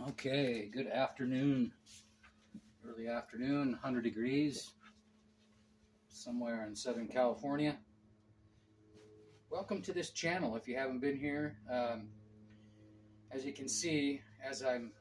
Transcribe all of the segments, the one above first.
Okay, good afternoon. Early afternoon, 100 degrees, somewhere in Southern California. Welcome to this channel if you haven't been here. As you can see, as I'm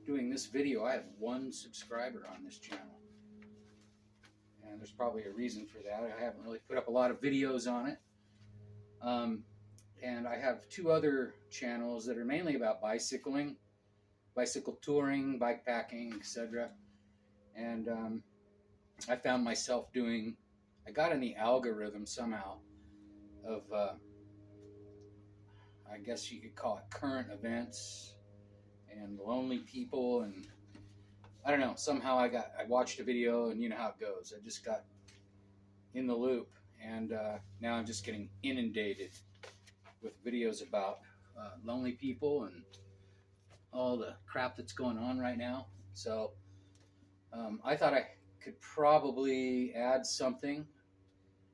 doing this video, I have 1 subscriber on this channel. And there's probably a reason for that. I haven't really put up a lot of videos on it. And I have 2 other channels that are mainly about bicycling, bicycle touring, bike packing, etc. And I found myself I got in the algorithm somehow of, I guess you could call it current events and lonely people, and I don't know, somehow I watched a video, and you know how it goes. I just got in the loop, and now I'm just getting inundated with videos about lonely people and all the crap that's going on right now. So I thought I could probably add something.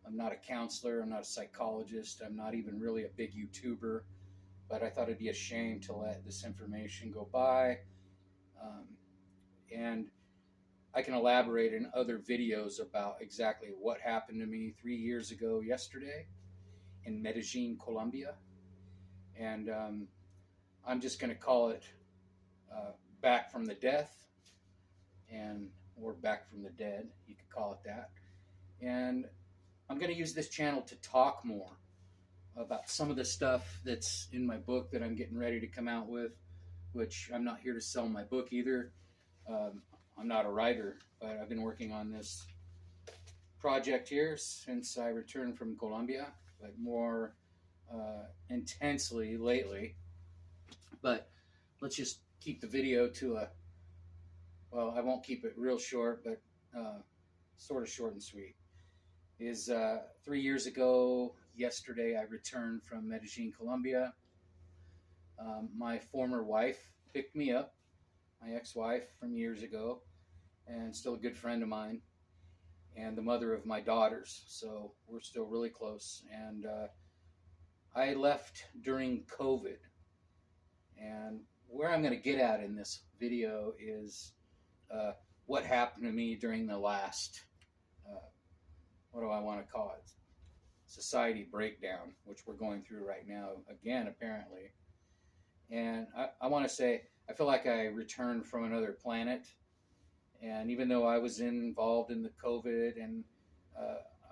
I'm not a counselor, I'm not a psychologist, I'm not even really a big YouTuber, but I thought it'd be a shame to let this information go by. And I can elaborate in other videos about exactly what happened to me 3 years ago yesterday in Medellin, Colombia. And I'm just going to call it Back from the Death, or Back from the Dead, you could call it that. And I'm going to use this channel to talk more about some of the stuff that's in my book that I'm getting ready to come out with, which I'm not here to sell my book either. I'm not a writer, but I've been working on this project here since I returned from Colombia, but more intensely lately. But let's just keep the video to well, I won't keep it real short, but sort of short and sweet. 3 years ago, yesterday, I returned from Medellin, Colombia. My former wife picked me up, my ex-wife from years ago, and still a good friend of mine, and the mother of my daughters, so we're still really close. And I left during COVID, and where I'm going to get at in this video is what happened to me during the last, what do I want to call it, society breakdown, which we're going through right now again, apparently. And I want to say, I feel like I returned from another planet. And even though I was involved in the COVID, and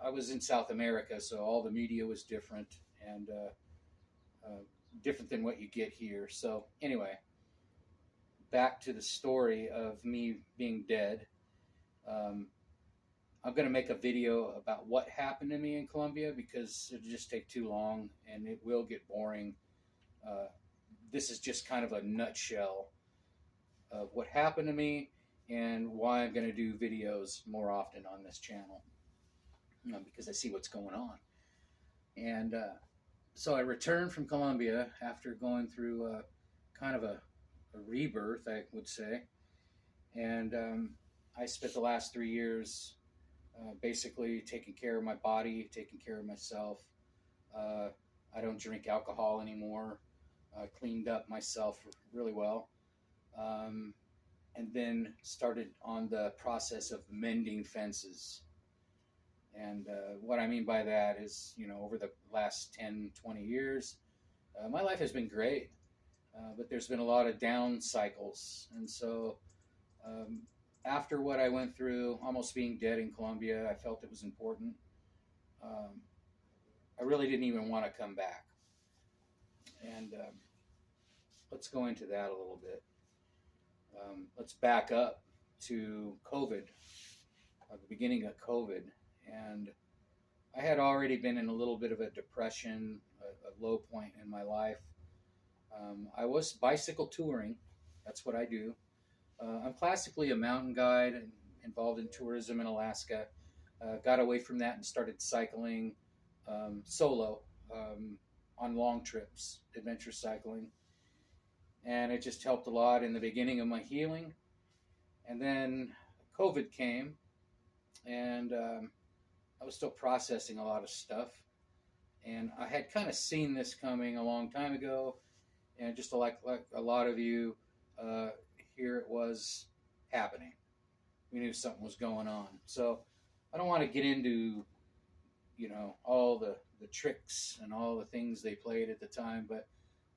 I was in South America, so all the media was different, and different than what you get here. So anyway, back to the story of me being dead. I'm going to make a video about what happened to me in Colombia, because it'll just take too long and it will get boring. This is just kind of a nutshell of what happened to me and why I'm going to do videos more often on this channel, because I see what's going on. And so I returned from Colombia after going through kind of a rebirth, I would say. And I spent the last 3 years basically taking care of my body, taking care of myself. I don't drink alcohol anymore. I cleaned up myself really well. And then started on the process of mending fences. And what I mean by that is, over the last 10, 20 years, my life has been great. But there's been a lot of down cycles. And so after what I went through, almost being dead in Colombia, I felt it was important. I really didn't even want to come back. And let's go into that a little bit. Let's back up to COVID, the beginning of COVID. And I had already been in a little bit of a depression, a low point in my life. I was bicycle touring. That's what I do. I'm classically a mountain guide and involved in tourism in Alaska. Got away from that and started cycling solo on long trips, adventure cycling. And it just helped a lot in the beginning of my healing. And then COVID came, and I was still processing a lot of stuff. And I had kind of seen this coming a long time ago. And just like a lot of you, uh, here it was happening. We knew something was going on. So I don't want to get into, all the tricks and all the things they played at the time, but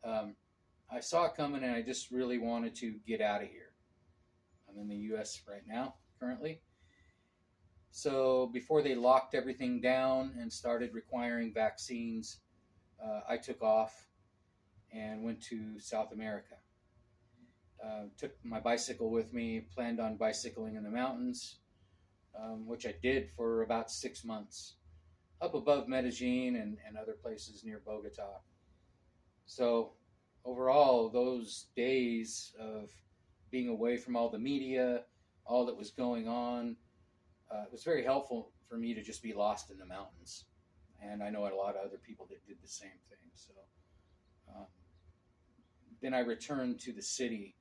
I saw it coming and I just really wanted to get out of here. I'm in the U.S. right now, currently. So before they locked everything down and started requiring vaccines, I took off and went to South America. Took my bicycle with me, planned on bicycling in the mountains, which I did for about 6 months, up above Medellin and other places near Bogota. So overall, those days of being away from all the media, all that was going on, it was very helpful for me to just be lost in the mountains. And I know a lot of other people that did the same thing. So then I returned to the city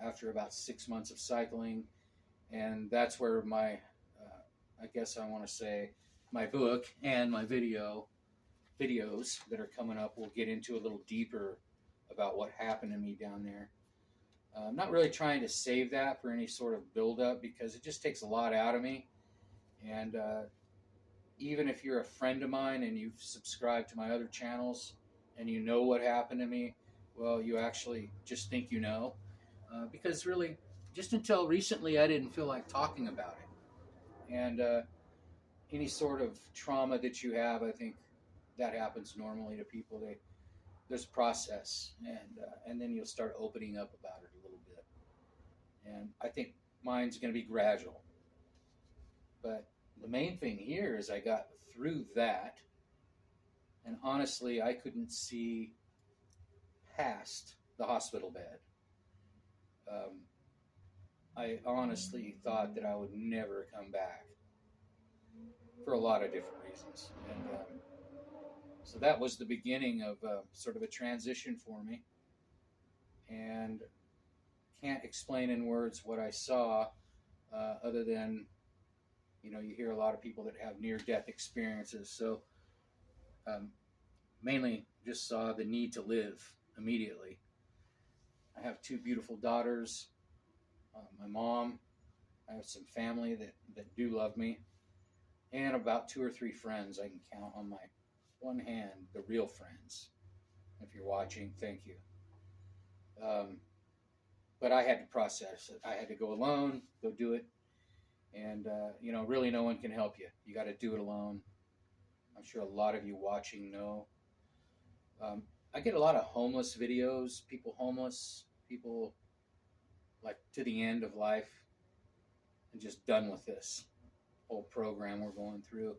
after about 6 months of cycling. And that's where I guess I want to say, my book and my videos that are coming up will get into a little deeper about what happened to me down there. I'm not really trying to save that for any sort of build-up because it just takes a lot out of me. And even if you're a friend of mine and you've subscribed to my other channels and you know what happened to me, well, you actually just think you know. Because really, just until recently, I didn't feel like talking about it. And any sort of trauma that you have, I think that happens normally to people. There's a process, and then you'll start opening up about it a little bit. And I think mine's going to be gradual. But the main thing here is I got through that, and honestly, I couldn't see past the hospital bed. I honestly thought that I would never come back for a lot of different reasons. And so that was the beginning of sort of a transition for me. And can't explain in words what I saw other than, you hear a lot of people that have near-death experiences. So mainly just saw the need to live immediately. I have 2 beautiful daughters, my mom, I have some family that do love me, and about 2 or 3 friends I can count on my one hand, the real friends. If you're watching, thank you. But I had to process it. I had to go alone, go do it, and really no one can help you. You got to do it alone. I'm sure a lot of you watching know. I get a lot of homeless videos, people homeless, people like to the end of life and just done with this whole program we're going through.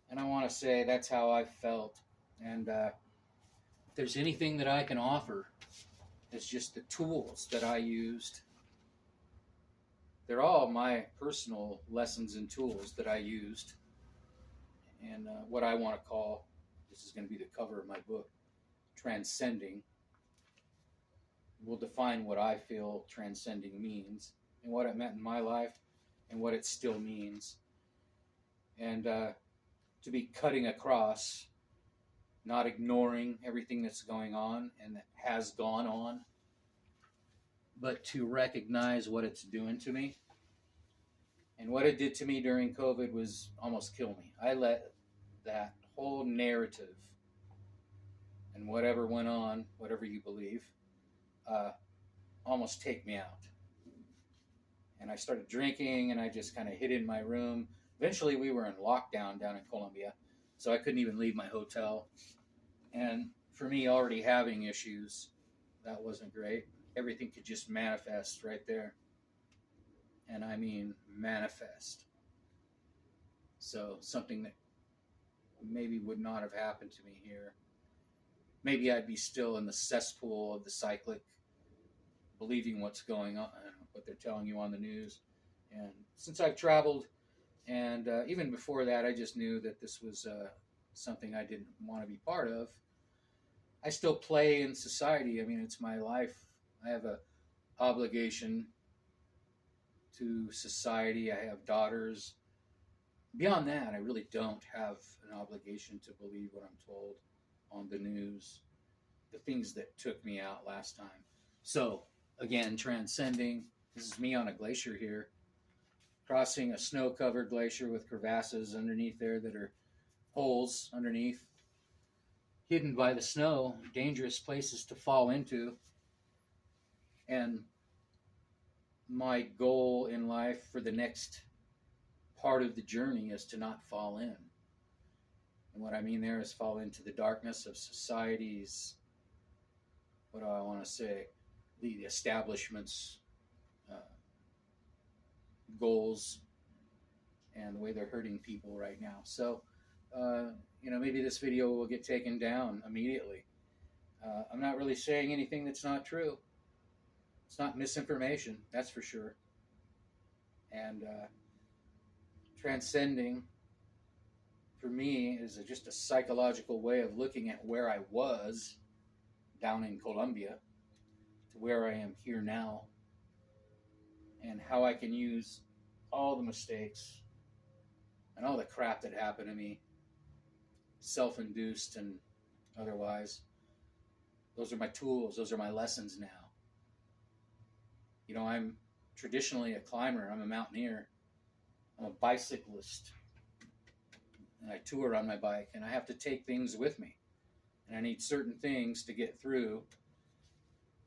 And I want to say that's how I felt. And if there's anything that I can offer, it's just the tools that I used. They're all my personal lessons and tools that I used. And what I want to call, this is going to be the cover of my book, Transcending. Will define what I feel transcending means and what it meant in my life and what it still means. And to be cutting across, not ignoring everything that's going on and that has gone on, but to recognize what it's doing to me. And what it did to me during COVID was almost kill me. I let that whole narrative and whatever went on, whatever you believe, almost take me out. And I started drinking and I just kind of hid in my room. Eventually we were in lockdown down in Colombia, so I couldn't even leave my hotel. And for me, already having issues, that wasn't great. Everything could just manifest right there. And I mean manifest. So something that maybe would not have happened to me here. Maybe I'd be still in the cesspool of the cyclic, believing what's going on, what they're telling you on the news. And since I've traveled, and even before that, I just knew that this was something I didn't want to be part of. I still play in society. I mean, it's my life. I have an obligation to society. I have daughters. Beyond that, I really don't have an obligation to believe what I'm told on the news, the things that took me out last time. So Again, transcending. This is me on a glacier here, crossing a snow-covered glacier with crevasses underneath there that are holes underneath, hidden by the snow, dangerous places to fall into. And my goal in life for the next part of the journey is to not fall in. And what I mean there is fall into the darkness of society's, what do I want to say, the establishment's goals and the way they're hurting people right now. So, maybe this video will get taken down immediately. I'm not really saying anything that's not true. It's not misinformation, that's for sure. And transcending, for me, is just a psychological way of looking at where I was down in Colombia to where I am here now, and how I can use all the mistakes and all the crap that happened to me, self-induced and otherwise. Those are my tools. Those are my lessons now. I'm traditionally a climber. I'm a mountaineer. I'm a bicyclist. And I tour on my bike, and I have to take things with me. And I need certain things to get through.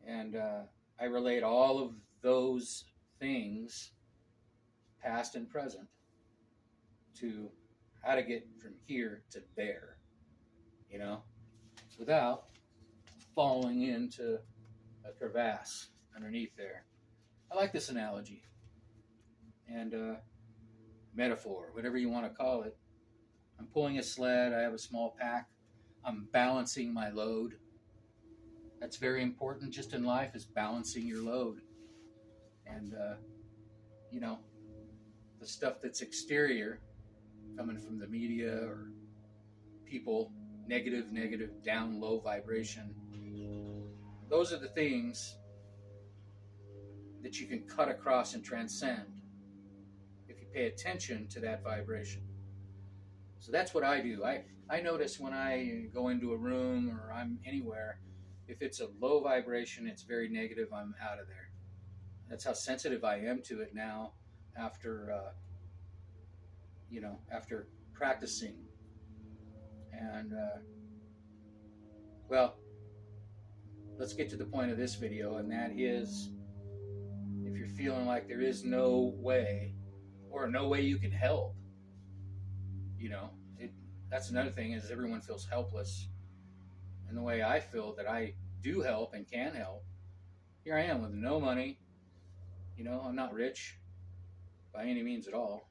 And I relate all of those things, past and present, to how to get from here to there, without falling into a crevasse underneath there. I like this analogy and metaphor, whatever you want to call it. I'm pulling a sled. I have a small pack. I'm balancing my load. That's very important just in life, is balancing your load. And, the stuff that's exterior, coming from the media or people, negative, down, low vibration, those are the things that you can cut across and transcend if you pay attention to that vibration. So that's what I do. I notice when I go into a room or I'm anywhere, if it's a low vibration, it's very negative, I'm out of there. That's how sensitive I am to it now after, after practicing. And, let's get to the point of this video, and that is, if you're feeling like there is no way, or no way you can help, that's another thing, is everyone feels helpless. And the way I feel that I do help and can help, here I am with no money. I'm not rich by any means at all.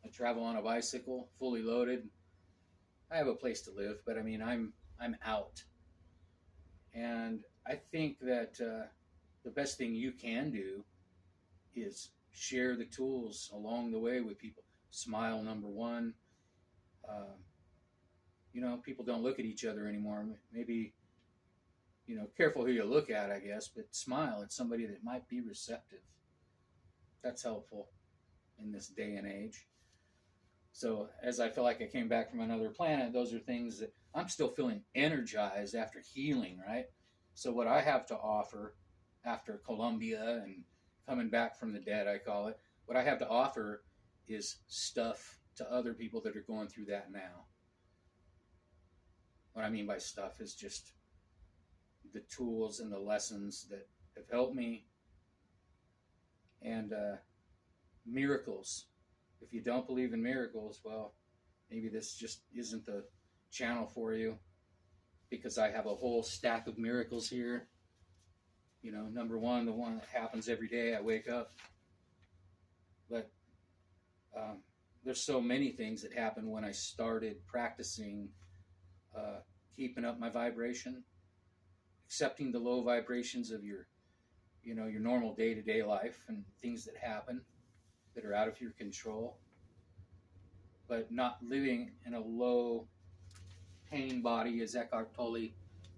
I travel on a bicycle, fully loaded. I have a place to live, but I'm out. And I think that the best thing you can do is share the tools along the way with people. Smile, number one. People don't look at each other anymore. Maybe, careful who you look at, I guess, but smile at somebody that might be receptive. That's helpful in this day and age. So as I feel like I came back from another planet, those are things that I'm still feeling energized after healing, right? So what I have to offer after Colombia and coming back from the dead, I call it, what I have to offer is stuff to other people that are going through that now. What I mean by stuff is just the tools and the lessons that have helped me, and miracles. If you don't believe in miracles, well, maybe this just isn't the channel for you, because I have a whole stack of miracles here. Number one, the one that happens every day, I wake up. But there's so many things that happened when I started practicing keeping up my vibration, accepting the low vibrations of your normal day-to-day life and things that happen that are out of your control, but not living in a low pain body, as Eckhart Tolle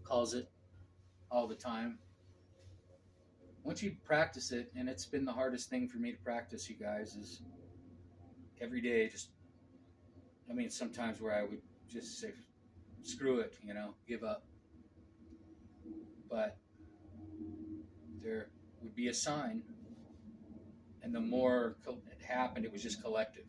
calls it, all the time. Once you practice it, and it's been the hardest thing for me to practice, you guys, is every day sometimes where I would just say, screw it, give up. But there would be a sign, and the more it happened, it was just collective.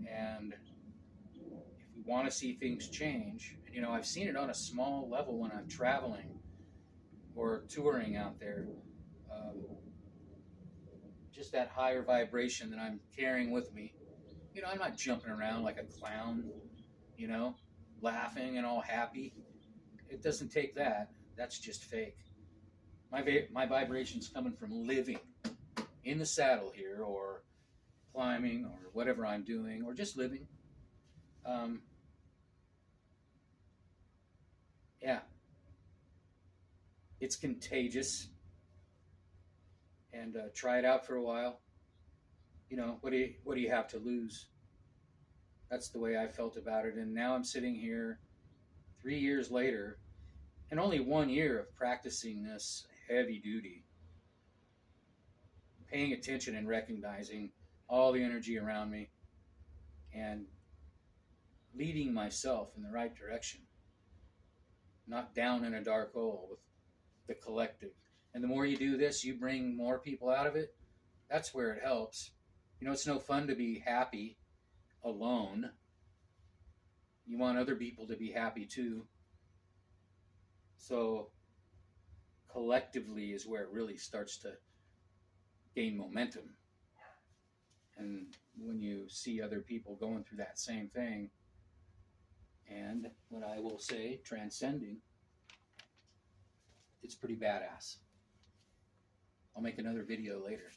And if we want to see things change, and I've seen it on a small level when I'm traveling or touring out there, just that higher vibration that I'm carrying with me. I'm not jumping around like a clown, laughing and all happy. It doesn't take that. That's just fake. My vibration's coming from living in the saddle here, or climbing, or whatever I'm doing, or just living. Yeah, it's contagious. And try it out for a while. What do you have to lose? That's the way I felt about it. And now I'm sitting here 3 years later, and only 1 year of practicing this heavy duty, paying attention and recognizing all the energy around me, and leading myself in the right direction, not down in a dark hole with the collective. And the more you do this, you bring more people out of it. That's where it helps. It's no fun to be happy alone. You want other people to be happy too. So collectively is where it really starts to gain momentum. And when you see other people going through that same thing, and what I will say, transcending, it's pretty badass. I'll make another video later.